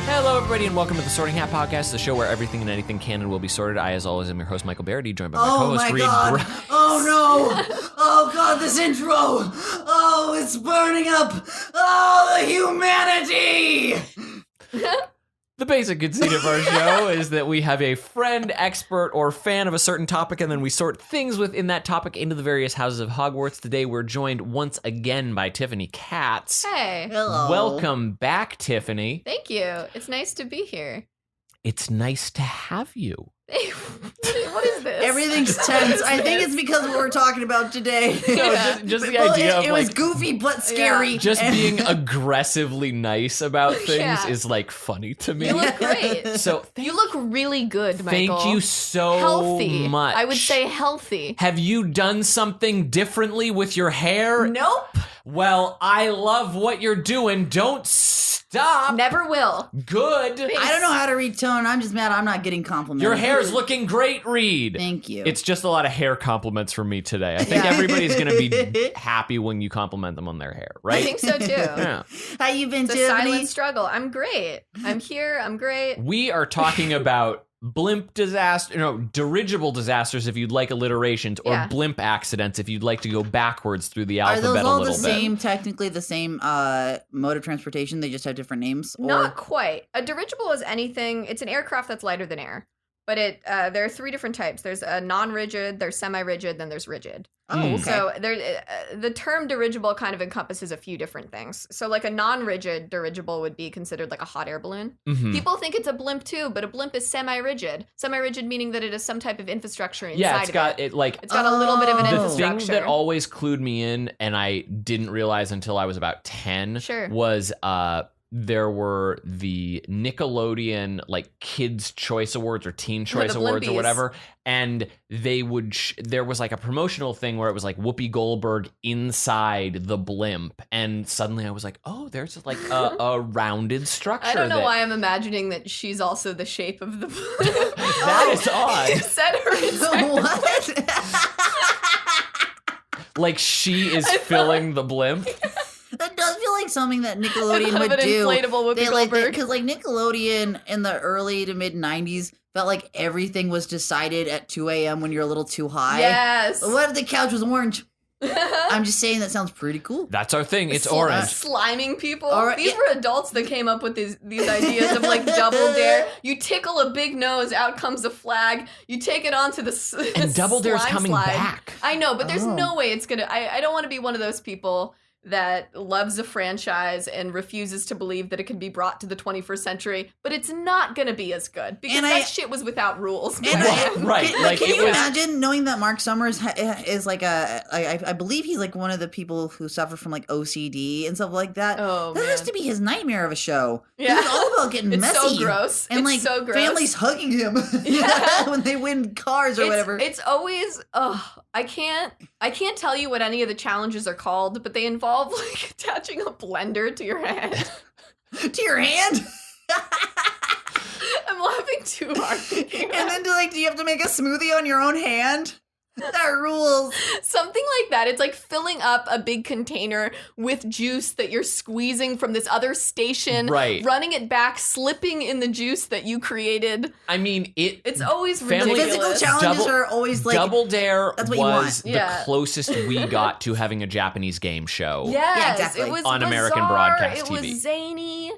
Hello, everybody, and welcome to the Sorting Hat Podcast, the show where everything and anything can and will be sorted. I, as always, am your host, Michael Barryte, joined by my co-host, Reed. Oh, no! Oh, God, this intro! Oh, it's burning up! Oh, the humanity! The basic conceit of our show is that we have a friend, expert, or fan of a certain topic, and then we sort things within that topic into the various houses of Hogwarts. Today, we're joined once again by Tiffany Katz. Hey. Hello. Welcome back, Tiffany. Thank you. It's nice to be here. It's nice to have you. What is this? Everything's tense. I think it's because of what we're talking about today. No, just the idea of it was goofy but scary. just being aggressively nice about things is like funny to me. You look great. So you look really good, Michael. thank you so healthy. much. I would say healthy. Have you done something differently with your hair? Nope. Well, I love what you're doing. Don't stop. Never will. Good. I don't know how to read tone. I'm just mad I'm not getting complimented. Your hair's looking great, Reed. Thank you. It's just a lot of hair compliments from me today. I think everybody's going to be happy when you compliment them on their hair, right? I think so too. Yeah. How you been, It's a Tiffany? silent struggle. I'm great. I'm here. I'm great. We are talking about dirigible disasters if you'd like alliterations, or blimp accidents if you'd like to go backwards through the Are alphabet those all a little the bit. same, technically the same mode of transportation? They just have different names? Or... Not quite. A dirigible is anything. It's an aircraft that's lighter than air. But there are three different types. There's a non-rigid, there's semi-rigid, then there's rigid. Oh, okay. So the term dirigible kind of encompasses a few different things. So like a non-rigid dirigible would be considered like a hot air balloon. Mhm. People think it's a blimp too, but a blimp is semi-rigid. Semi-rigid meaning that it has some type of infrastructure inside Yeah, it's of got it. it's got a little bit of an Oh. the infrastructure. thing that always clued me in, and I didn't realize until I was about 10, Sure. was there were the Nickelodeon like Kids Choice Awards or Teen Choice The Awards or Blimpies. whatever, and they would there was like a promotional thing where it was like Whoopi Goldberg inside the blimp, and suddenly I was like, oh, there's like a rounded structure. I don't know that, why I'm imagining that she's also the shape of the that is You odd. said her inside. What? Like she is filling the blimp. That does feel like something that Nickelodeon Of would an do. inflatable Whoopi Goldberg. Because like Nickelodeon in the early to mid 90s felt like everything was decided at 2 a.m. when you're a little too high. Yes. What if the couch was orange? I'm just saying that sounds pretty cool. That's our thing. It's orange. Sliming people. Or- These were adults that came up with these ideas of like double dare. You tickle a big nose, out comes a flag. You take it onto the And Double Dare's slime coming slide. back. I know, but there's Oh. no way it's gonna. I don't want to be one of those people that loves a franchise and refuses to believe that it can be brought to the 21st century, but it's not gonna be as good because And that shit was without rules. And man. Right, Can, like, can it you was- imagine knowing that Mark Summers is like I believe he's like one of the people who suffer from like OCD and stuff like that. Oh, that has man. to be his nightmare of a show. Yeah. It's all about getting It's messy. so gross. And It's like so gross. families hugging him Yeah. when they win cars or whatever. It's always I can't tell you what any of the challenges are called, but they involve like attaching a blender to your hand. To your hand. I'm laughing too hard. And then do you have to make a smoothie on your own hand? That rules. Something like that. It's like filling up a big container with juice that you're squeezing from this other station, Right. running it back, slipping in the juice that you created. I mean, It's always Family- The ridiculous. physical challenges Double- are always like Double Dare that's what you was want. the Yeah. closest we got to having a Japanese game show. Yes, exactly. it was On American bizarre, broadcast it TV. was zany.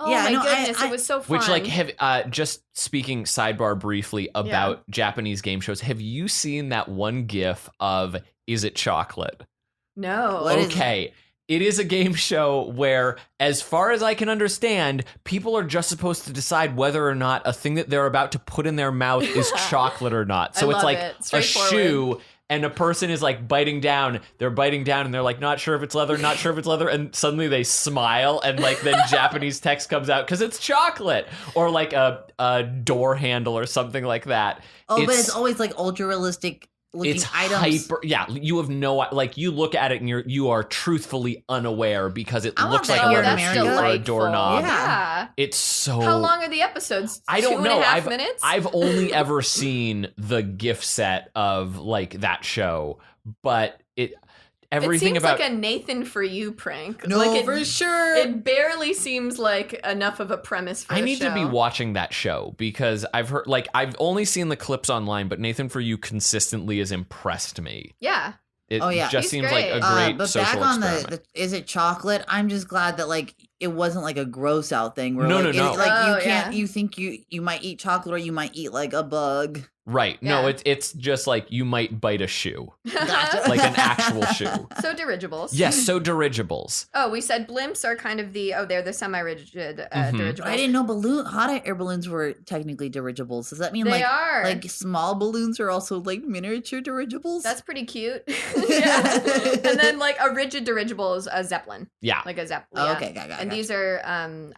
Oh Yeah, my no, goodness, I- it was so fun. Which, like, have just speaking sidebar briefly about Japanese game shows, have you seen that one GIF of "Is it chocolate"? No. What is Okay, it is a game show where, as far as I can understand, people are just supposed to decide whether or not a thing that they're about to put in their mouth is chocolate or not. So I it's love like it. a Straightforward. shoe. And a person is like biting down, they're biting down and they're like, not sure if it's leather, not sure if it's leather. And suddenly they smile and like then Japanese text comes out because it's chocolate, or like a door handle or something like that. but it's always like ultra realistic looking It's items. hyper. Yeah, you have no, like, you look at it and you are truthfully unaware because it I want looks that like a here in rubber America. sheet or a Delightful. doorknob. Yeah. It's so. How long are the episodes? I don't know. 2.5 minutes? I've only ever seen the GIF set of like that show, but everything it seems about like a Nathan for You prank. No, like for sure. It barely seems like enough of a premise for I the need show. to be watching that show because I've heard, like, I've only seen the clips online, but Nathan For You consistently has impressed me. Yeah. It Oh, yeah. just He's seems great. like a great but social back on experiment. is it chocolate? I'm just glad that like it wasn't like a gross out thing where No, like, no. like Oh, you can't yeah. you think you might eat chocolate or you might eat like a bug. Right. No, Yeah. it's just like you might bite a shoe, Gotcha. like an actual shoe. So dirigibles. Yes, so dirigibles. Oh, we said blimps are kind of they're the semi-rigid dirigibles. I didn't know hot air balloons were technically dirigibles. Does that mean They are. like small balloons are also like miniature dirigibles? That's pretty cute. Yeah. And then like a rigid dirigible is a Zeppelin. Yeah. Like a Zeppelin. Oh, yeah. okay, got And these are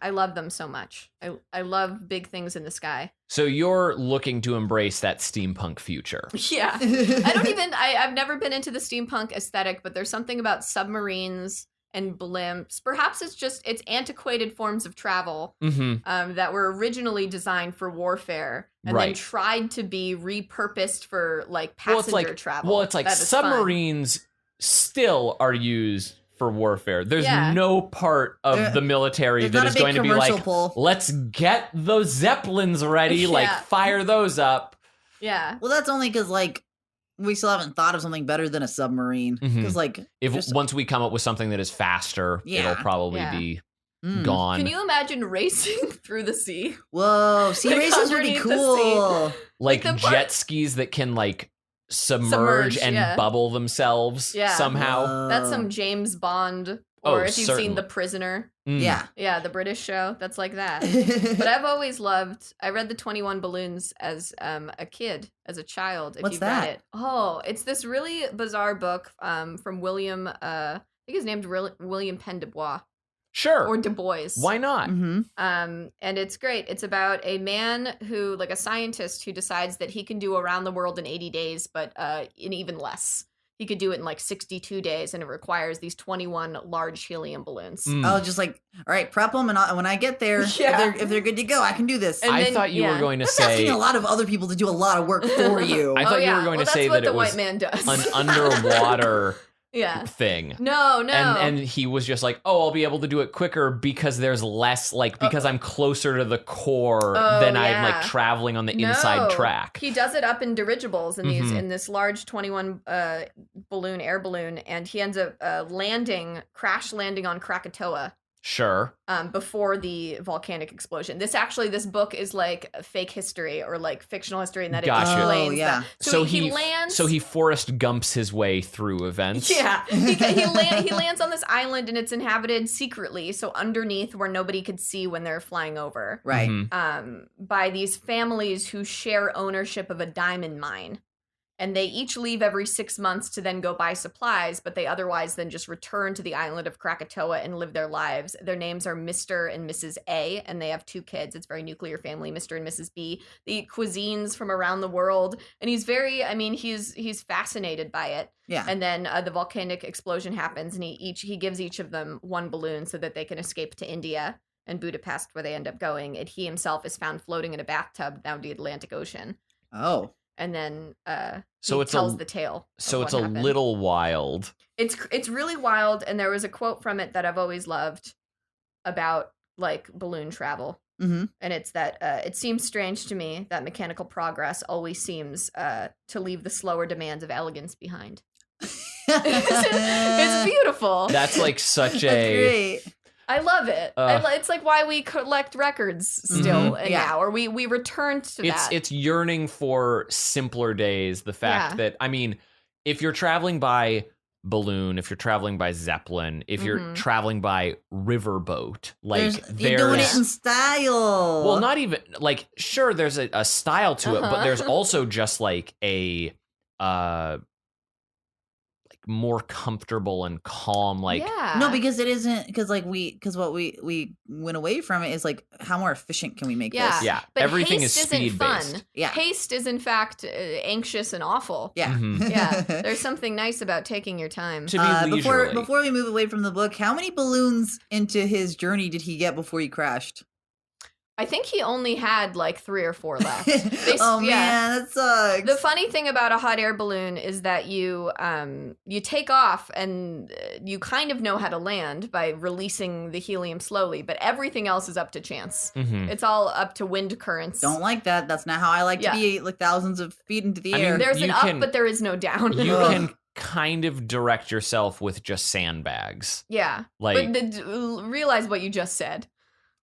I love them so much. I love big things in the sky. So you're looking to embrace that steampunk future. Yeah. I've never been into the steampunk aesthetic, but there's something about submarines and blimps. Perhaps it's antiquated forms of travel Mm-hmm. that were originally designed for warfare and then Right. tried to be repurposed for like passenger travel. Well, it's like That is fun. submarines still are used for warfare. There's Yeah. no part of the military There's that not is a big going to be commercial like, pull. let's get those Zeppelins ready, like Yeah. fire those up. Yeah. Well, that's only because like we still haven't thought of something better than a submarine. Mhm. Because like If just- once we come up with something that is faster, Yeah. it'll probably Yeah. be Mm. gone. Can you imagine racing through the sea? Whoa, sea Like, races would be underneath the cool. like like the part- jet skis that can like submerge Submerge, and yeah. bubble themselves Yeah. somehow. That's Whoa. some James Bond, Oh, or if you've certainly. seen The Prisoner. Mm. Yeah. Yeah, the British show. That's like that. But I've always loved. I read the 21 Balloons as a kid, as a child. If What's you've that? read it, oh, it's this really bizarre book from William. I think his name's William Penn Du Bois Sure. or Du Bois. Why not? Mm-hmm. And it's great. It's about a man who, like a scientist, who decides that he can do around the world in 80 days, but in even less. He could do it in like 62 days, and it requires these 21 large helium balloons. Mm. Oh, just like, all right, prep them, and when I get there, Yeah. if they're good to go, I can do this. And I then- thought you yeah. were going to That's say asking a lot of other people to do a lot of work for you. I thought you yeah. were going to Well, say that's what that it the was white man does. an underwater Yeah. thing. No. And he was just like, oh, I'll be able to do it quicker because there's less, like, because I'm closer to the core than I'm yeah. like traveling on the inside No. track. He does it up in dirigibles in these Mhm. in this large 21 air balloon, and he ends up crash landing on Krakatoa Sure. before the volcanic explosion. This book is like fake history or like fictional history, and that Gotcha. it explains Oh, yeah. that. So he lands. So he Forrest Gumps his way through events. Yeah, he lands on this island, and it's inhabited secretly, so underneath where nobody could see when they're flying over. Right. Mhm. By these families who share ownership of a diamond mine. And they each leave every 6 months to then go buy supplies, but they otherwise then just return to the island of Krakatoa and live their lives. Their names are Mr. and Mrs. A, and they have 2 kids. It's a very nuclear family, Mr. and Mrs. B. They eat cuisines from around the world, and he's he's fascinated by it. Yeah. And then the volcanic explosion happens, and he gives each of them 1 balloon so that they can escape to India and Budapest, where they end up going. And he himself is found floating in a bathtub down the Atlantic Ocean. Oh. And then So he it's tells a the tale. So of it's what a happened. little wild. It's really wild, and there was a quote from it that I've always loved about like balloon travel. Mm-hmm. And it's that it seems strange to me that mechanical progress always seems to leave the slower demands of elegance behind. It's beautiful. That's like such That's a great. I love it. It's like why we collect records still and Yeah. now, or we returned to that. it's yearning for simpler days. The fact Yeah. that, I mean, if you're traveling by balloon, if you're traveling by Zeppelin, if you're Mhm. traveling by riverboat, like You're doing it there's in style. well, not even like sure, there's a style to it, but Uh-huh. there's also just like a like more comfortable and calm, like yeah. No, because it isn't because like what we went away from it is like how more efficient can we make Yeah. this? yeah, But everything is haste isn't speed based. fun. Yeah. Haste is in fact anxious and awful. Yeah. Mhm. Yeah, there's something nice about taking your time. To be leisurely. before we move away from the book, how many balloons into his journey did he get before he crashed? I think he only had like 3 or 4 left. Man, that sucks. The funny thing about a hot air balloon is that you take off and you kind of know how to land by releasing the helium slowly, but everything else is up to chance. Mhm. It's all up to wind currents. Don't like that. That's not how I like to be, like thousands of feet into the I mean, air. There's You an can- up, but there is no down. You can kind of direct yourself with just sandbags. Yeah, Like, but realize what you just said.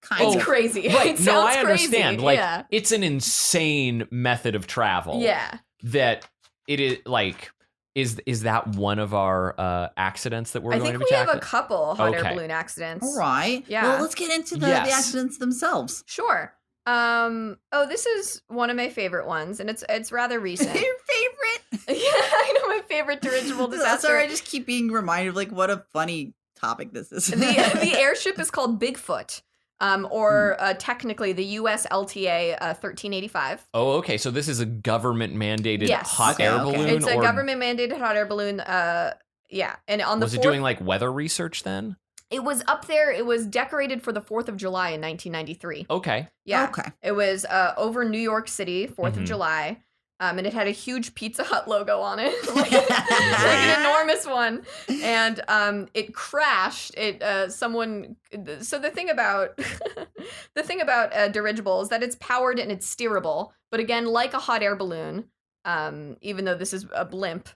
kind It's of. crazy. right? It No, sounds I understand. crazy. Like, yeah. it's an insane method of travel. Yeah. That it is like. Is that one of our accidents that we're I going think to be we have a tackling? couple hot air Okay. balloon accidents. All right. Yeah. Well, let's get into the Yes. accidents themselves. Sure. This is one of my favorite ones, and it's rather recent. Your favorite? Yeah, I know, my favorite dirigible disaster. Sorry, I just keep being reminded of like what a funny topic this is. The airship is called Bigfoot, or technically the U.S. LTA 1385. Oh, okay. So this is a government mandated Yes. hot Okay, air okay. balloon. It's a or government mandated hot air balloon. Yeah, and on the was it 4th, doing like weather research then? it was up there. It was decorated for the 4th of July in 1993. Okay. Yeah, Okay. it was over New York City, 4th of Mhm. July. And it had a huge Pizza Hut logo on it, like an enormous one. And it crashed. So the thing about dirigible is that it's powered and it's steerable. But again, like a hot air balloon, even though this is a blimp,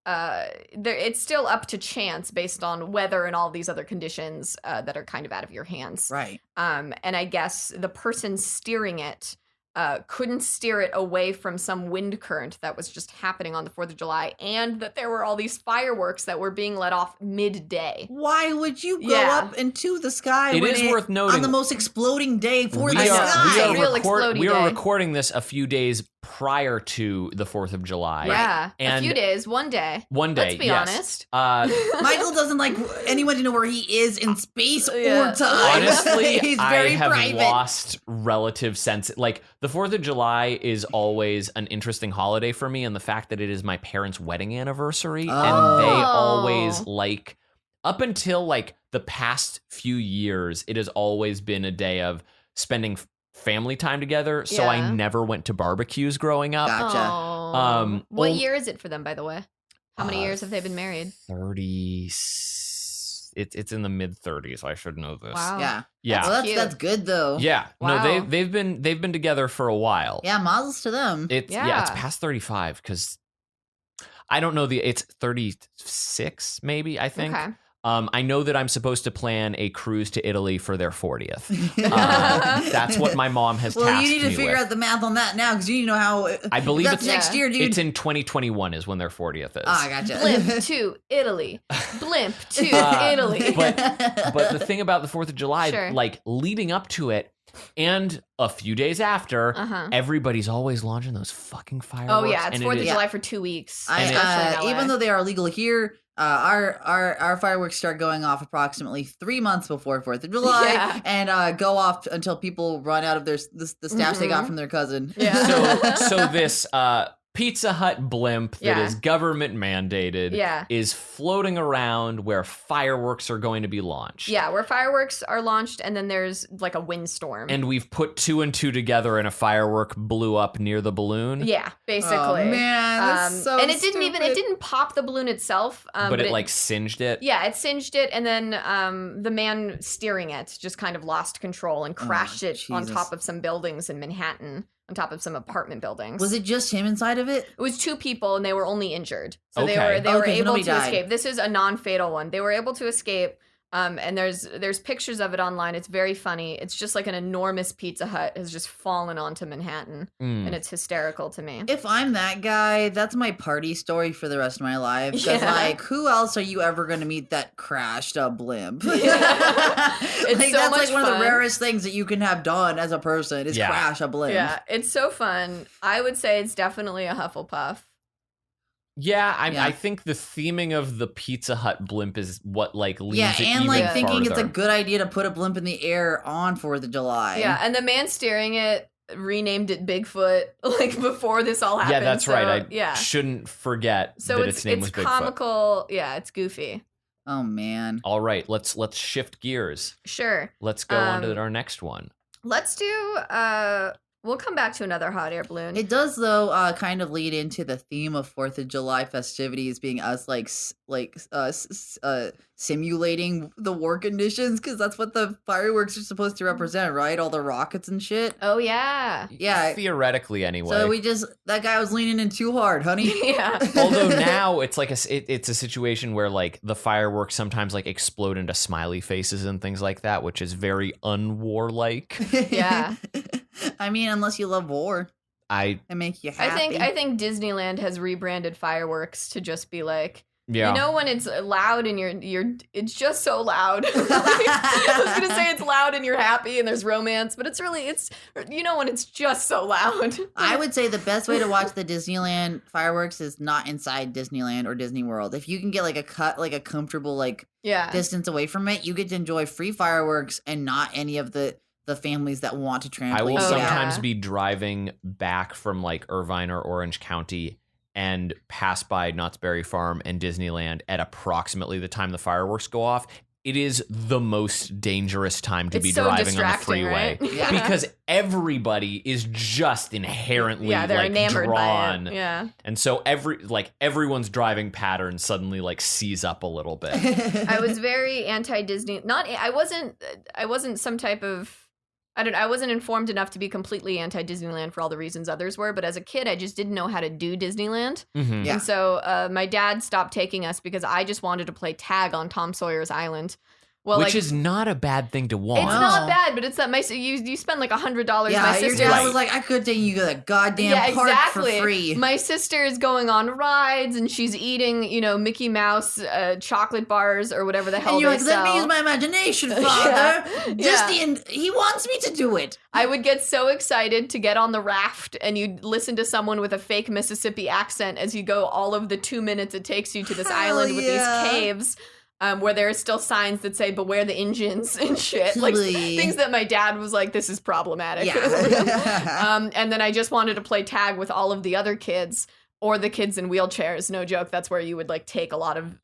it's still up to chance based on weather and all these other conditions that are kind of out of your hands. Right. And I guess the person steering it couldn't steer it away from some wind current that was just happening on the 4th of July, and that there were all these fireworks that were being let off midday. Why would you go Yeah. up into the sky It when is worth noting on the most exploding day for the we sky? Real explodey are day. recording this a few days prior to the 4th of July. Yeah, a And few days, one day. One day, Let's be yes. honest. Michael doesn't like anyone to know where he is in space Yeah. or time. Honestly, he's I very have private. lost relative sense. Like, the 4th of July is always an interesting holiday for me, and the fact that it is my parents' wedding anniversary, and they always like, up until like the past few years, it has always been a day of spending family time together. So I Yeah. never went to barbecues growing up. Gotcha. Aw. What well- year is it for them, by the way? How many years have they been married? 30. It's in the mid 30s. I should know this. Wow. Yeah. Yeah. Well, Cute. that's good though. Yeah. Wow. No, they've been together for a while. Yeah, mazel to them. It's Yeah. it's past 35 because I don't know it's 36 maybe, I think. Okay. I know that I'm supposed to plan a cruise to Italy for their 40th. That's what my mom has Well, tasked you need to me figure with. out the math on that now because you need to know how. I believe that's it's next Yeah. year, dude. It's in 2021 is when their 40th is. I gotcha. Blimp to Italy. Blimp to Italy. But the thing about the 4th of July, Sure. like leading up to it and a few days after, Uh-huh. everybody's always launching those fucking fireworks. Oh yeah, it's and 4th it of is- July for 2 weeks. I, especially in LA. even though they are legal here, our fireworks start going off approximately 3 months before 4th of July, Yeah. and go off until people run out of the stash they got Mhm. from their cousin. Yeah. So this Pizza Hut blimp that Yeah. is government mandated Yeah. is floating around where fireworks are going to be launched. Yeah, where fireworks are launched, and then there's like a windstorm. And we've put 2 and 2 together, and a firework blew up near the balloon. yeah, basically. Oh man, that's so and it didn't stupid. pop the balloon itself, But it like singed it. yeah, it singed it, and then the man steering it just kind of lost control and crashed it on Jesus. top of some buildings in Manhattan, on top of some apartment buildings. Was it just him inside of it? It was 2 people, and they were only injured, so they Okay. were Okay, so able nobody to died. escape. This is a non-fatal one. They were able to escape. And there's pictures of it online. It's very funny. It's just like an enormous Pizza Hut has just fallen onto Manhattan, Mm. and it's hysterical to me. If I'm that guy, that's my party story for the rest of my life. Because, Yeah. like, who else are you ever going to meet that crashed a blimp? It's like, so that's much like one of fun. the rarest things that you can have done as a person is Yeah. crash a blimp. Yeah, it's so fun. I would say it's definitely a Hufflepuff. Yeah, Yeah. I think the theming of the Pizza Hut blimp is what like leads Yeah, it and even like thinking it's a farther. good idea to put a blimp in the air on 4th of July. Yeah, and the man steering it renamed it Bigfoot like before this all happened. Yeah, that's so, right. I yeah. shouldn't forget So that it's its name was Bigfoot. comical. Yeah, it's goofy. Oh man. All right, let's shift gears. Sure. Let's go on to Um, our next one. Let's do. We'll come back to another hot air balloon. It does, though, kind of lead into the theme of 4th of July festivities being us, simulating the war conditions, because that's what the fireworks are supposed to represent, right? All the rockets and shit. Oh, yeah. Yeah. Theoretically, anyway. So that guy was leaning in too hard, honey. Yeah. Although now it's like it's a situation where like the fireworks sometimes like explode into smiley faces and things like that, which is very unwarlike. Yeah. I mean, unless you love war. It make you happy. I think Disneyland has rebranded fireworks to just be like, yeah. You know, when it's loud and it's just so loud. I was gonna say it's loud and you're happy and there's romance, but it's when it's just so loud. I would say the best way to watch the Disneyland fireworks is not inside Disneyland or Disney World. If you can get like a comfortable distance away from it, you get to enjoy free fireworks and not any of the families that want to trample. I will you sometimes out. be driving back from like Irvine or Orange County and pass by Knott's Berry Farm and Disneyland at approximately the time the fireworks go off. It is the most dangerous time to be so driving on the freeway, right? Yeah. Because everybody is just inherently they're enamored drawn. by it. Yeah. And so everyone's driving pattern suddenly like seize up a little bit. I was very anti-Disney. I wasn't some type of I wasn't informed enough to be completely anti-Disneyland for all the reasons others were, but as a kid, I just didn't know how to do Disneyland. Mm-hmm. Yeah. And so my dad stopped taking us because I just wanted to play tag on Tom Sawyer's Island. Well, which is not a bad thing to want. It's not bad, but it's that you spend like $100. Yeah, my your sister dad was like, I could take you to that goddamn park for free. My sister is going on rides and she's eating, Mickey Mouse chocolate bars or whatever the hell and you're they like, sell. let me use my imagination, father. Yeah. He wants me to do it. I would get so excited to get on the raft and you'd listen to someone with a fake Mississippi accent as you go all of the 2 minutes it takes you to this island with these caves. Where there are still signs that say "Beware the engines" and shit, like things that my dad was like, "This is problematic." Yeah. And then I just wanted to play tag with all of the other kids or the kids in wheelchairs. No joke. That's where you would like take a lot of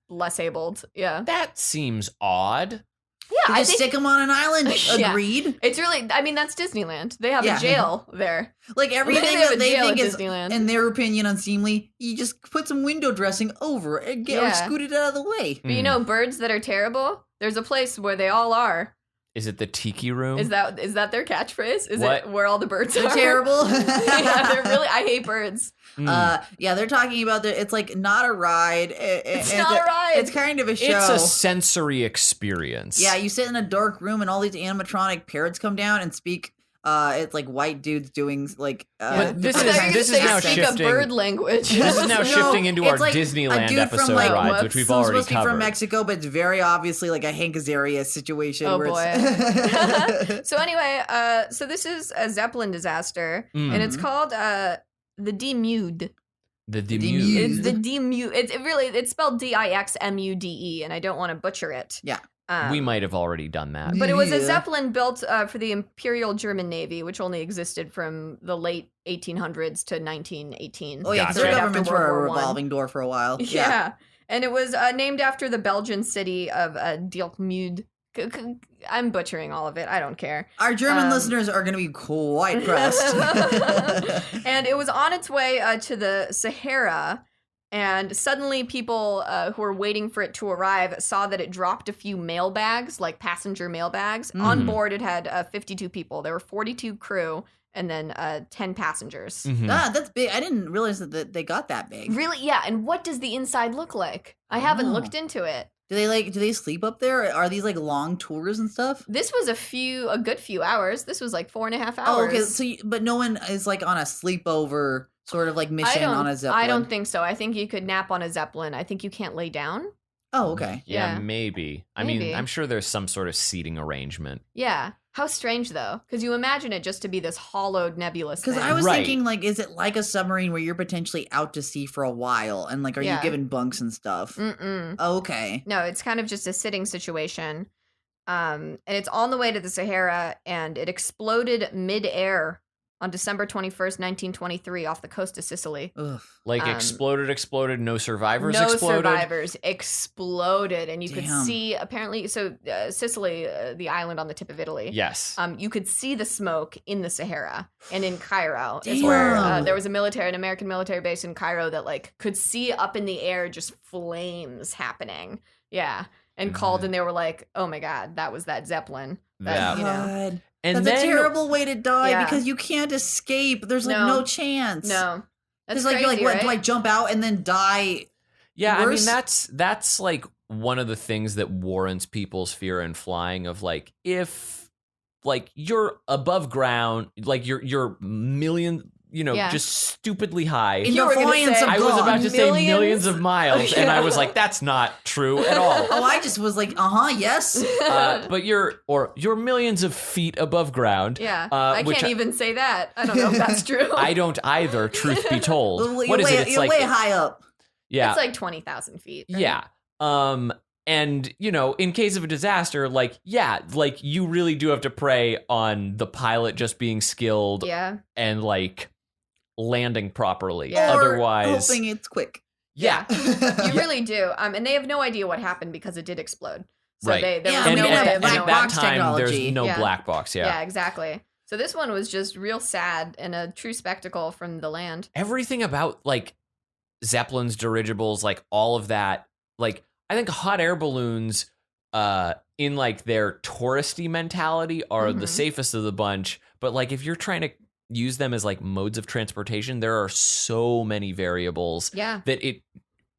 less abled. Yeah, that seems odd. Yeah, I think stick them on an island. Agreed. Yeah. It's really. I mean, that's Disneyland. They have a jail there. Like everything that they think is, Disneyland. in their opinion, unseemly, you just put some window dressing over and or scoot it out of the way. But birds that are terrible. There's a place where they all are. Is it the Tiki Room? Is that their catchphase? Is it where all the birds are? Terrible. Yeah, they're really. I hate birds. They're talking about it's like not a ride. It's not a ride. It's kind of a show. It's a sensory experience. Yeah, you sit in a dark room and all these animatronic parrots come down and speak. It's like white dudes doing like. But this is now shifting. A bird language. This is now shifting into our like Disneyland episode rides, which we've already supposed to be covered. from Mexico, but it's very obviously like a Hank Azaria situation. Oh where boy. It's So anyway, so this is a Zeppelin disaster, and it's called the Demude. The Demude. It's the Demude. It's spelled Dixmude, and I don't want to butcher it. Yeah. We might have already done that. But it was a Zeppelin built for the Imperial German Navy, which only existed from the late 1800s to 1918. Oh, yeah, because their governments were a revolving door for a while. Yeah. And it was named after the Belgian city of Dixmude. I'm butchering all of it. I don't care. Our German listeners are going to be quite pressed. And it was on its way to the Sahara. And suddenly people who were waiting for it to arrive saw that it dropped a few mail bags, like passenger mail bags. On board, it had 52 people. There were 42 crew and then 10 passengers. Mm-hmm. That's big. I didn't realize that they got that big. Really? Yeah. And what does the inside look like? I haven't looked into it. Do they sleep up there? Are these like long tours and stuff? This was a good few hours. This was like 4.5 hours. Oh, okay. So, but no one is like on a sleepover sort of like mission on a Zeppelin. I don't think so. I think you could nap on a Zeppelin. I think you can't lay down. Oh, okay. Yeah, maybe. I mean, I'm sure there's some sort of seating arrangement. Yeah. How strange, though, because you imagine it just to be this hollowed, nebulous thing. Because I was thinking, like, is it like a submarine where you're potentially out to sea for a while? And, like, are you given bunks and stuff? Mm-mm. Okay. No, it's kind of just a sitting situation. And it's on the way to the Sahara, and it exploded mid-air on December 21st, 1923, off the coast of Sicily. Ugh. Like exploded, no survivors no exploded? No survivors exploded. And you could Damn. see, apparently, so Sicily, the island on the tip of Italy. Yes. You could see the smoke in the Sahara and in Cairo. Is Damn. where there was an American military base in Cairo that like could see up in the air just flames happening. Yeah. And called and they were like, oh my God, that was that Zeppelin. That, Yeah. you know. God. And That's then, a terrible way to die Yeah. because you can't escape. There's like no chance. No. That's It's like crazy, you're like, what? right? Do I jump out and then die? Yeah, worse? I mean that's like one of the things that warrants people's fear in flying of like if like you're above ground, like you're million, just stupidly high. In You the were gonna flying say- of I was God. about to say millions of miles, and I Yeah. was like, that's not true at all. Oh, I just was like, yes. But you're millions of feet above ground. Yeah. I which can't even say that. I don't know if that's true. I don't either, truth be told. What is it? It's You're like way high up. yeah. It's like 20,000 feet. Right? Yeah. And, in case of a disaster, like, yeah, like you really do have to prey on the pilot just being skilled Yeah. and like landing properly. Yeah. Or Otherwise, hoping it's quick. yeah. You really do. And they have no idea what happened because it did explode. So Right. there Yeah, was And no we way have of at black knowing. that box time, technology. there's no Yeah. black box. Yeah, exactly. So this one was just real sad and a true spectacle from the land. Everything about like Zeppelins, dirigibles, like all of that, like I think hot air balloons in like their touristy mentality are the Mhm. safest of the bunch, but like if you're trying to use them as like modes of transportation, there are so many variables Yeah. that it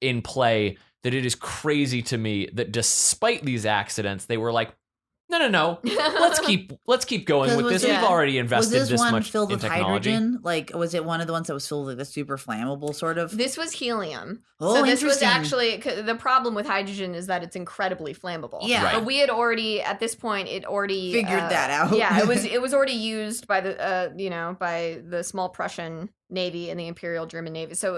in play that it is crazy to me that despite these accidents they were like no let's keep going with this. yeah. We've already Was invested this this one much filled in with technology. hydrogen? Like, was it one of the ones that was filled with like the super flammable sort of? This was helium. Oh, so this was interesting. actually the problem with hydrogen is that it's incredibly flammable. Yeah. Right. But we had already at this point Figured that out. Yeah, it was already used by the by the small Prussian Navy and the Imperial German Navy. So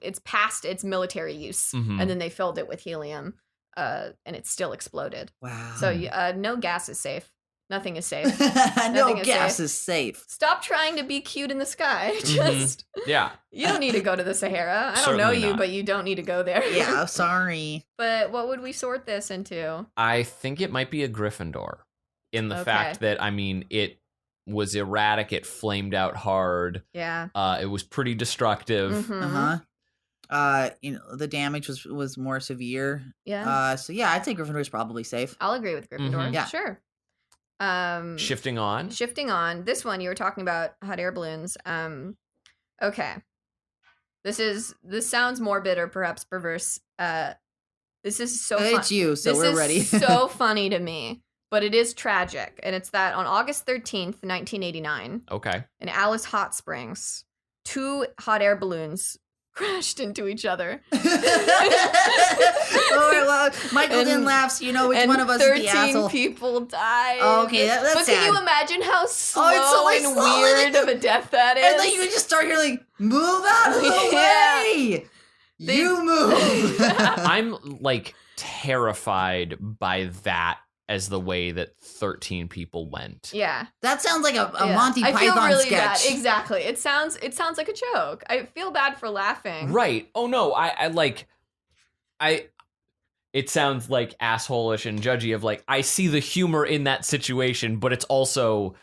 it's past its military use, Mhm. and then they filled it with helium, and it still exploded. Wow. So no gas is safe. Nothing is safe. no Nothing is gas safe. is safe. Stop trying to be cute in the sky. Mhm. Just Yeah. you don't need to go to the Sahara. I don't Certainly know you, not. but you don't need to go there. Yeah, sorry. But what would we sort this into? I think it might be a Gryffindor in the Okay. fact that, I mean, it was erratic. It flamed out hard. Yeah. It was pretty destructive. Mhm. The damage was more severe. Yeah. So yeah, I'd say Gryffindor is probably safe. I'll agree with Gryffindor. Mhm. Yeah. Sure. Shifting on. Shifting on. This one you were talking about hot air balloons. Okay. This sounds morbid or perhaps perverse. This is so fun. It's you, so this we're is ready. so funny to me, but it is tragic, and it's that on August 13th, 1989, Okay. in Alice Hot Springs, 2 hot air balloons crashed into each other. Oh, well, Michael And- didn't laugh, so you know which and one of us is the 13 asshole. people died. Oh, okay, that's but can you sad. imagine how slow it's so, like, and slow, weird like- of a death that is? And then you would just start hearing like, move out of the Yeah. way. They- You move. I'm like terrified by that as the way that 13 people went. Yeah. That sounds like a Yeah. Monty I feel Python really sketch. bad. Exactly. It sounds like a joke. I feel bad for laughing. Right. Oh no, it sounds like asshole-ish and judgy of like, I see the humor in that situation, but it's also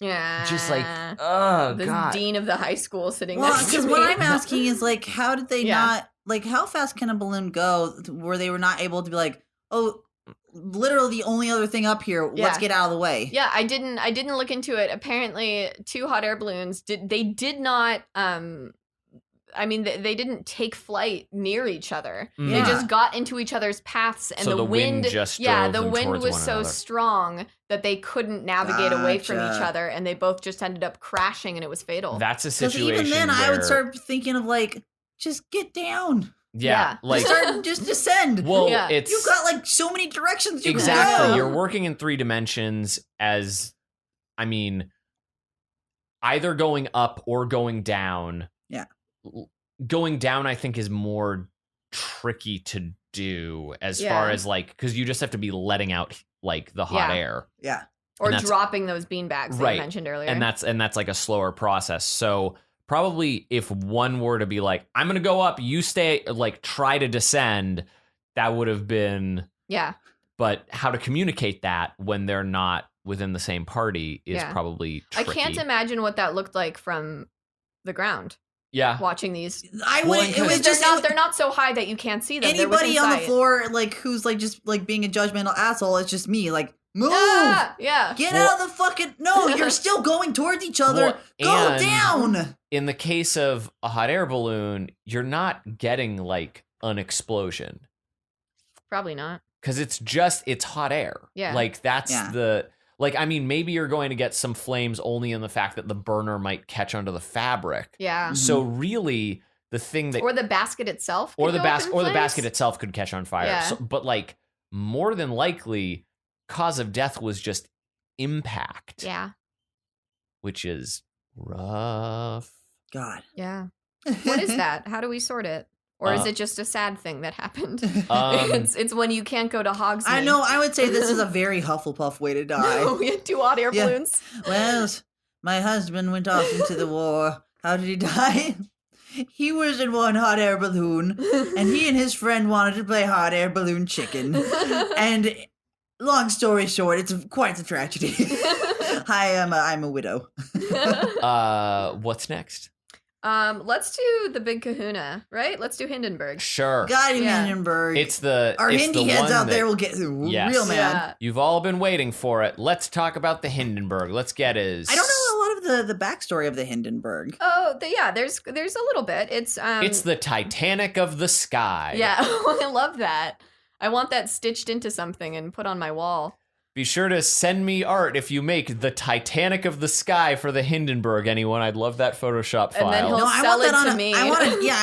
Yeah. just like, oh this God. dean of the high school sitting Well, next to because me. what I'm asking is like, how did they Yeah. not like? How fast can a balloon go where they were not able to be like, oh, literally the only other thing up here. Let's Yeah. get out of the way. Yeah, I didn't look into it. Apparently, 2 hot air balloons did not they didn't take flight near each other. Mm. They Yeah. just got into each other's paths, and So the wind just drove the them wind towards was one so another. strong that they couldn't navigate away from each Gotcha. other, and they both just ended up crashing, and it was fatal. That's a Because situation even then, where, I would start thinking of like, just get down. yeah, Yeah. like, Just descend. well, Yeah. it's You've got like so many directions you exactly. can go. You're working in 3 dimensions as, I mean, either going up or going down. Yeah. Going down, I think, is more tricky to do as Yeah. far as like, because you just have to be letting out like the hot Yeah. air. Yeah. Or dropping those beanbags that you mentioned earlier. And that's like a slower process. So probably if one were to be like, I'm going to go up, you stay, like try to descend, that would have been... Yeah. But how to communicate that when they're not within the same party is probably tricky. I can't imagine what that looked like from the ground. Yeah. Watching these. They're not so high that you can't see them. Anybody on the floor, like, who's like just like being a judgmental asshole, it's just me. Like, move. Yeah. Get out of the fucking... No, you're still going towards each other. Go down. In the case of a hot air balloon, you're not getting like an explosion. Probably not. Because it's hot air. Yeah. Like that's maybe you're going to get some flames only in the fact that the burner might catch onto the fabric. Yeah. So really the thing that... Or the basket itself. Or the basket itself could catch on fire. Yeah. So, but like more than likely, cause of death was just impact. Yeah. Which is rough. God. Yeah. What is that? How do we sort it? Or is it just a sad thing that happened? It's when you can't go to Hogsmeade. I know. I would say this is a very Hufflepuff way to die. No, we had 2 hot air balloons. Well, my husband went off into the war. How did he die? He was in one hot air balloon, and he and his friend wanted to play hot air balloon chicken. And long story short, it's quite a tragedy. I'm a widow. What's next? Let's do the big kahuna, right? Let's do Hindenburg. Hindenburg. Got him, Hindenburg. Our Hindi heads out there will get real mad. Yeah. You've all been waiting for it. Let's talk about the Hindenburg. Let's get his... I don't know a lot of the backstory of the Hindenburg. Oh, there's a little bit. It's the Titanic of the sky. Yeah, I love that. I want that stitched into something and put on my wall. Be sure to send me art if you make the Titanic of the sky for the Hindenburg, anyone. I'd love that Photoshop file. And then he'll sell it to me. I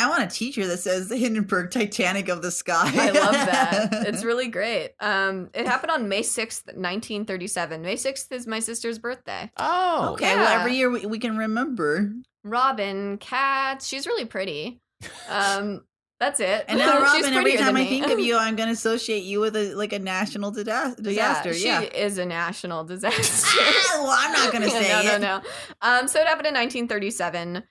want a t-shirt that says the Hindenburg Titanic of the sky. I love that. It's really great. It happened on May 6th, 1937. May 6th is my sister's birthday. Oh. Okay, well, every year we can remember. Robin, Katz, she's really pretty. That's it. And now, Robin, every time I think of you, I'm going to associate you with a national disaster. Yeah, she is a national disaster. Well, I'm not going to say it. No. So it happened in 1937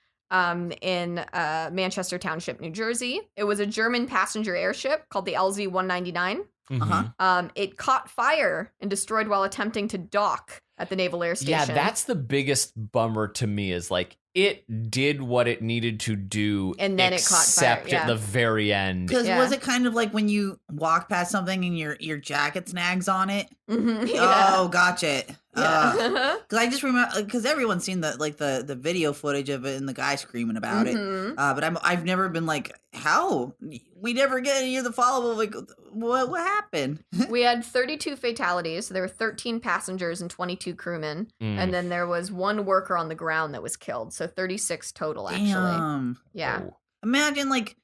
in Manchester Township, New Jersey. It was a German passenger airship called the LZ-199. Mm-hmm. It caught fire and destroyed while attempting to dock at the Naval Air Station. Yeah, that's the biggest bummer to me is like it did what it needed to do, and then it caught fire. Except at the very end. Because was it kind of like when you walk past something and your jacket snags on it? Mm-hmm, yeah. Oh, gotcha. Yeah. Because I just remember, because everyone's seen the video footage of it and the guy screaming about it. But I've never been like, how? We never get any of the follow-up. Like, what happened? We had 32 fatalities. So there were 13 passengers and 22 crewmen. And then there was 1 worker on the ground that was killed. So 36 total, actually. Damn. Yeah. Oh. Imagine, like,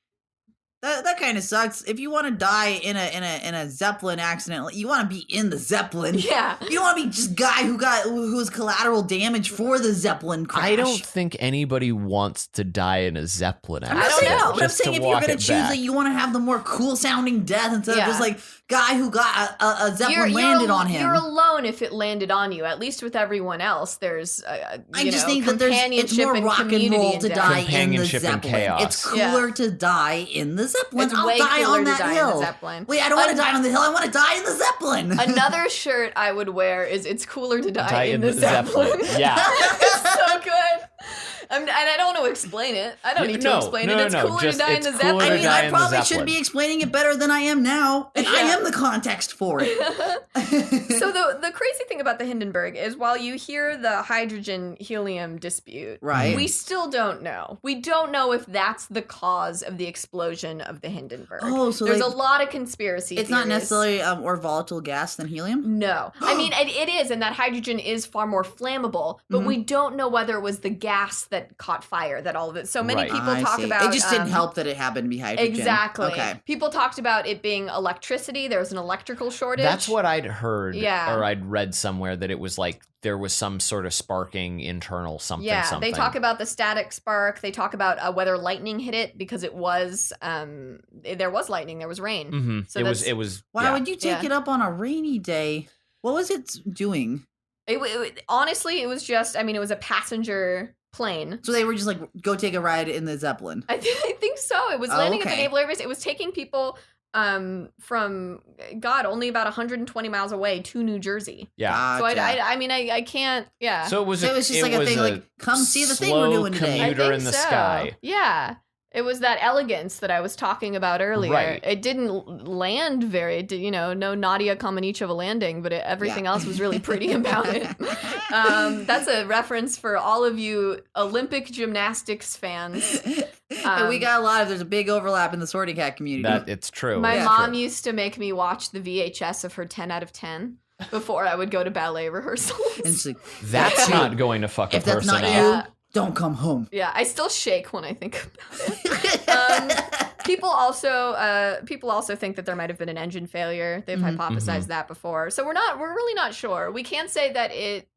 that kind of sucks. If you want to die in a Zeppelin accident, you want to be in the Zeppelin. Yeah. You don't want to be just guy who was collateral damage for the Zeppelin crash. I don't think anybody wants to die in a Zeppelin accident. I don't know. But I'm saying if you're going to choose it, you want to have the more cool sounding death instead of just like guy who got a Zeppelin landed on him. You're alone if it landed on you. At least with everyone else, there's I just think that it's more rock and roll to die in the Zeppelin. It's cooler to die in the Zeppelin. I'll die on that hill. Wait, I don't want to die on the hill. I want to die in the Zeppelin. Another shirt I would wear is "It's cooler to die in the Zeppelin." Yeah, it's so good. And I don't want to explain it. I don't need to explain it. It's cooler to die in the Zeppelin. I mean, I probably should be explaining it better than I am now, and I am the context for it. So the crazy thing about the Hindenburg is while you hear the hydrogen-helium dispute, right, we still don't know. We don't know if that's the cause of the explosion of the Hindenburg. Oh, so there's a lot of conspiracy theories. It's not necessarily more volatile gas than helium? No. I mean, it is, and that hydrogen is far more flammable, but we don't know whether it was the gas that caught fire, that all of it. So many people talk about... It just didn't help that it happened to be hydrogen. Exactly. Okay. People talked about it being electricity. There was an electrical shortage. That's what I'd heard, or I'd read somewhere, that it was like there was some sort of sparking internal something. They talk about the static spark. They talk about whether lightning hit it, because it was there was lightning, there was rain. Mm-hmm. So it was. Why would you take it up on a rainy day? What was it doing? Honestly, it was just, I mean, it was a passenger plane. So they were just like, go take a ride in the Zeppelin. I think so. It was landing at the Naval Air Base. It was taking people from only about 120 miles away to New Jersey. Yeah. Gotcha. So I mean I can't. Yeah. So it was just like a thing like, come see the thing we're doing today. Commuter in the sky. Yeah. It was that elegance that I was talking about earlier. Right. It didn't land no Nadia Comaneciova landing, but everything else was really pretty about it. That's a reference for all of you Olympic gymnastics fans. We got there's a big overlap in the Sorty Cat community. It's true. My mom used to make me watch the VHS of her 10 out of 10 before I would go to ballet rehearsal. And she's like, that's not going to fuck a person up. If that's not you, don't come home. Yeah, I still shake when I think about it. People also think that there might have been an engine failure. They've hypothesized that before. So we're really not sure. We can say that it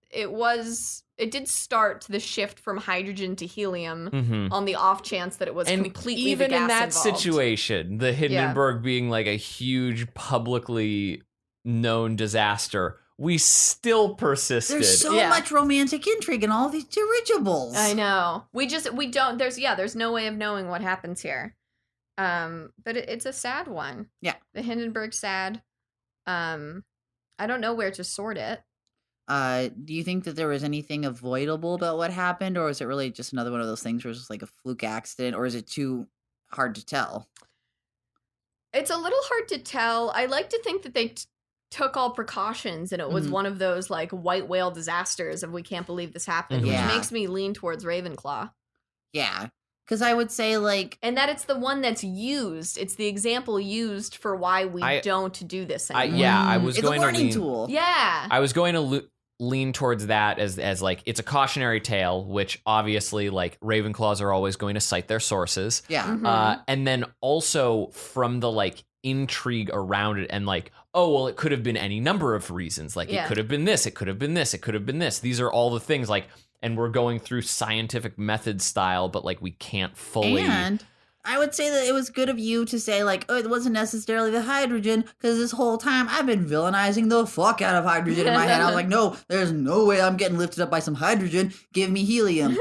did start the shift from hydrogen to helium on the off chance that it was completely even the gas in that involved. Situation, the Hindenburg being like a huge publicly known disaster, we still persisted. There's so much romantic intrigue in all these dirigibles. I know. We don't. There's no way of knowing what happens here. But it's a sad one. Yeah. The Hindenburg sad. I don't know where to sort it. Do you think that there was anything avoidable about what happened, or is it really just another one of those things where it's just like a fluke accident, or is it too hard to tell? It's a little hard to tell. I like to think that they took all precautions and it was one of those like white whale disasters of we can't believe this happened, which makes me lean towards Ravenclaw. Yeah. Because I would say like... And that it's the one that's used. It's the example used for why we don't do this anymore. I was it's going a learning to tool. Yeah. I was going to lean towards that as like, it's a cautionary tale, which obviously like Ravenclaws are always going to cite their sources. Yeah. And then also from the like intrigue around it and like, oh, well, it could have been any number of reasons. Like it could have been this, it could have been this, it could have been this. These are all the things like, and we're going through scientific method style, but like we can't fully. And I would say that it was good of you to say like, oh, it wasn't necessarily the hydrogen, because this whole time I've been villainizing the fuck out of hydrogen in my head. I was like, no, there's no way I'm getting lifted up by some hydrogen. Give me helium.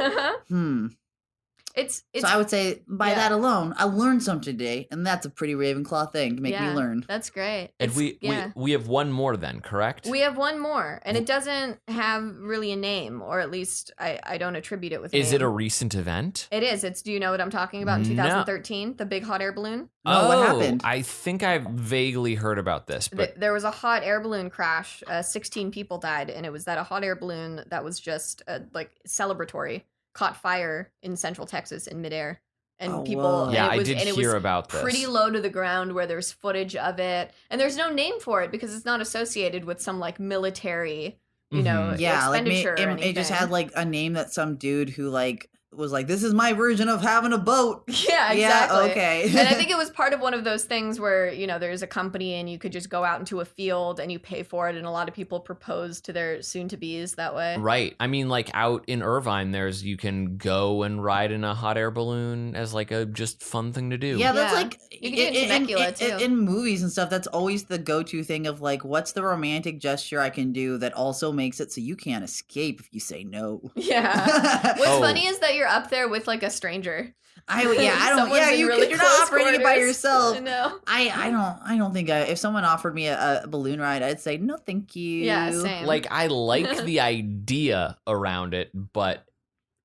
It's so I would say by that alone, I learned something today, and that's a pretty Ravenclaw thing to make me learn. That's great. And we have one more then, correct? We have one more, and it doesn't have really a name, or at least I don't attribute it with a name. Is it a recent event? It is. Do you know what I'm talking about in 2013? The big hot air balloon? No, what happened? I think I vaguely heard about this, but there was a hot air balloon crash. 16 people died, and it was that a hot air balloon that was just like celebratory caught fire in Central Texas in midair, and people. Yeah, and it was, I did hear about this. Pretty low to the ground, where there's footage of it, and there's no name for it because it's not associated with some like military, expenditure. Like or anything. It just had like a name that some dude who like was like, this is my version of having a boat. Yeah, exactly. Yeah, okay. And I think it was part of one of those things where, there's a company and you could just go out into a field and you pay for it. And a lot of people propose to their soon-to-bes that way. Right. I mean, like out in Irvine, you can go and ride in a hot air balloon as like a just fun thing to do. Yeah, that's like, you can do it in Temecula too. In movies and stuff, that's always the go-to thing of like, what's the romantic gesture I can do that also makes it so you can't escape if you say no. Yeah. What's funny is that you're up there with like a stranger. You're not operating it by yourself. No. I don't think if someone offered me a balloon ride, I'd say no, thank you. Yeah, same. Like I like the idea around it, but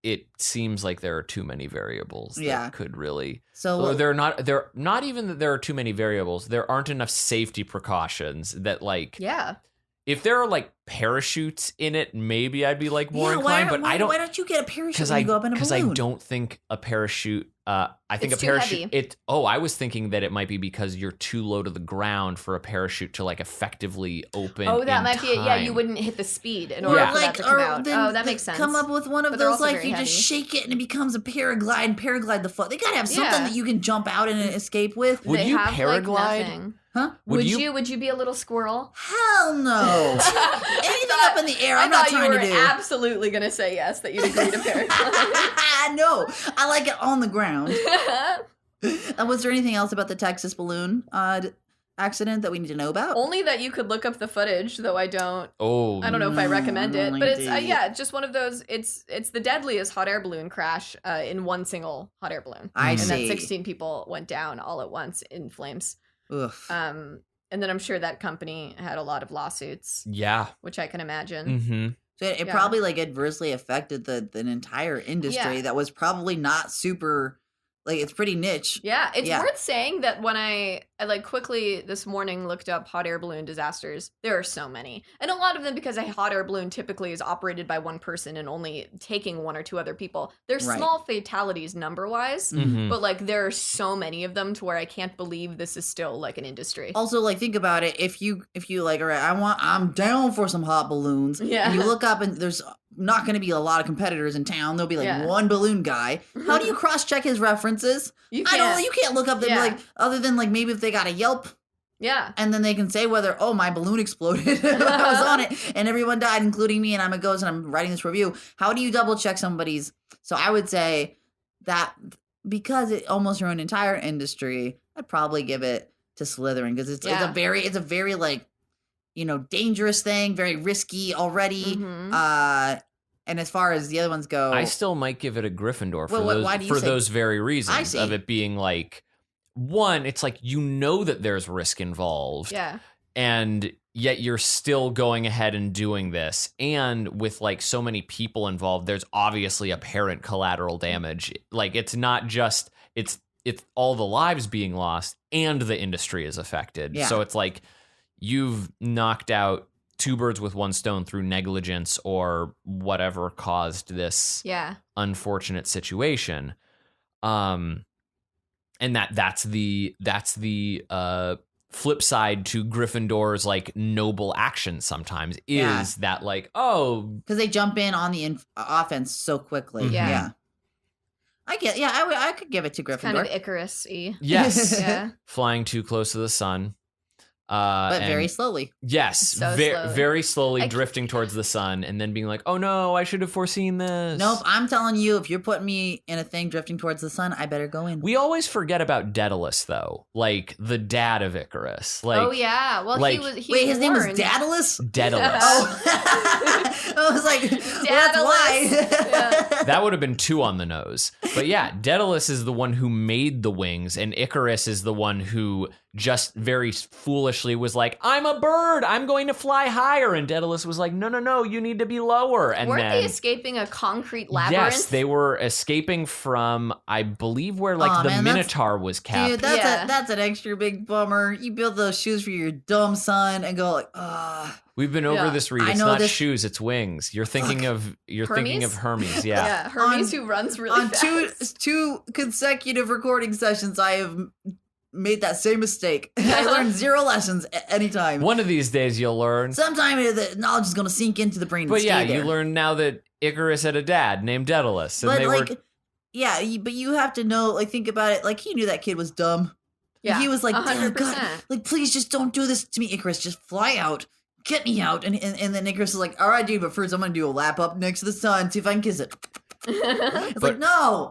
it seems like there are too many variables that could really. So they're not even that there are too many variables. There aren't enough safety precautions that like. Yeah. If there are like parachutes in it, maybe I'd be like more inclined. But I don't. Why don't you get a parachute when you go up in a balloon? Because I don't think a parachute. I think it's a parachute. too heavy. I was thinking that it might be because you're too low to the ground for a parachute to like effectively open. Oh, that might time. be it. Yeah, you wouldn't hit the speed in order for that to come out. Oh, that makes sense. Come up with one of those like you just shake it and it becomes a paraglide and paraglide the foot. They gotta have something that you can jump out and escape with. Would you paraglide? Huh? Would you be a little squirrel? Hell no. Anything up in the air, I'm not trying to do. You were absolutely going to say yes, that you'd agree to paraglide. No, I like it on the ground. Was there anything else about the Texas balloon accident that we need to know about? Only that you could look up the footage, though I don't know if I recommend it. But it's just one of those, it's the deadliest hot air balloon crash in one single hot air balloon. I see. And that 16 people went down all at once in flames. Oof. And then I'm sure that company had a lot of lawsuits. Yeah. Which I can imagine. Mm-hmm. So it probably like adversely affected the entire industry that was probably not super, like, it's pretty niche. Yeah, it's worth saying that when I like quickly this morning looked up hot air balloon disasters, there are so many. And a lot of them because a hot air balloon typically is operated by one person and only taking one or two other people. There's small fatalities number-wise, but like there are so many of them to where I can't believe this is still like an industry. Also, like, think about it. If you like, all right, I'm down for some hot balloons. Yeah. And you look up and there's not going to be a lot of competitors in town. There'll be like one balloon guy. How do you cross-check his references? You can't. I don't know. You can't look up them like, other than like maybe if they got a Yelp. Yeah. And then they can say whether, my balloon exploded when I was on it and everyone died, including me, and I'm a ghost and I'm writing this review. How do you double check somebody's? So I would say that because it almost ruined an entire industry, I'd probably give it to Slytherin because it's a very like, dangerous thing, very risky already. And as far as the other ones go, I still might give it a Gryffindor for those very reasons of it being like, one, it's like that there's risk involved. Yeah. And yet you're still going ahead and doing this. And with like so many people involved, there's obviously apparent collateral damage. Like it's not just it's all the lives being lost and the industry is affected. Yeah. So it's like you've knocked out two birds with one stone through negligence or whatever caused this unfortunate situation. And that's the flip side to Gryffindor's like noble action sometimes is that like, because they jump in on the offense so quickly. Yeah. I could give it to Gryffindor. It's kind of Icarus-y. Yes. Flying too close to the sun. But very slowly. Yes, slowly. Very slowly drifting towards the sun and then being like, oh no, I should have foreseen this. Nope, I'm telling you, if you're putting me in a thing drifting towards the sun, I better go in. We always forget about Daedalus, though, like the dad of Icarus. Like, oh yeah, well like, his name was Daedalus? Daedalus. Oh, I was like, that's why. That would have been 2 on the nose. But yeah, Daedalus is the one who made the wings, and Icarus is the one who just very foolishly was like, I'm a bird, I'm going to fly higher. And Daedalus was like, no, you need to be lower. And weren't they escaping a concrete labyrinth? Yes, they were escaping from, I believe, where like the Minotaur was kept. Dude, that's an extra big bummer. You build those shoes for your dumb son and go like, We've been over this, Reed. It's not shoes, it's wings. You're thinking of Hermes. Yeah. Hermes who runs really fast. On two consecutive recording sessions, I have made that same mistake. I learned 0 lessons at any time. One of these days you'll learn. Sometime the knowledge is going to sink into the brain. But you learn now that Icarus had a dad named Daedalus. And but you have to know, like, think about it. Like, he knew that kid was dumb. Yeah, he was like, 100%. God, like, please just don't do this to me, Icarus. Just fly out. Get me out. And then Icarus is like, all right, dude, but first I'm going to do a lap up next to the sun, see if I can kiss it. It's like, no.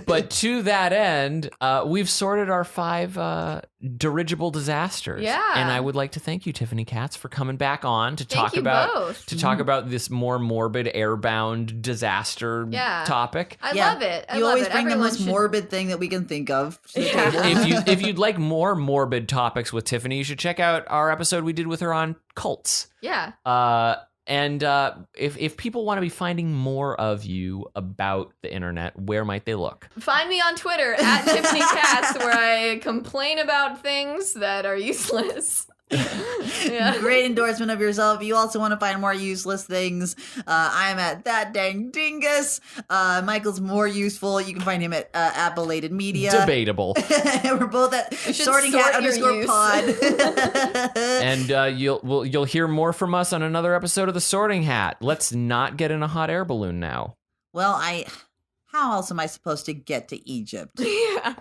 But to that end, we've sorted our 5 dirigible disasters. Yeah. And I would like to thank you, Tiffany Katz, for coming back on to talk about this more morbid airbound disaster topic. I love it. You always bring the most morbid thing that we can think of to the table. If you'd like more morbid topics with Tiffany, you should check out our episode we did with her on cults. Yeah. And if people want to be finding more of you about the internet, where might they look? Find me on Twitter at Tiffany Katz, where I complain about things that are useless. Great endorsement of yourself. You also want to find more useless things. I'm at That Dang Dingus. Michael's more useful. You can find him at Belated Media. Debatable. We're both at Sorting Hat _pod. And you'll hear more from us on another episode of The Sorting Hat. Let's not get in a hot air balloon now. Well, how else am I supposed to get to Egypt? Yeah.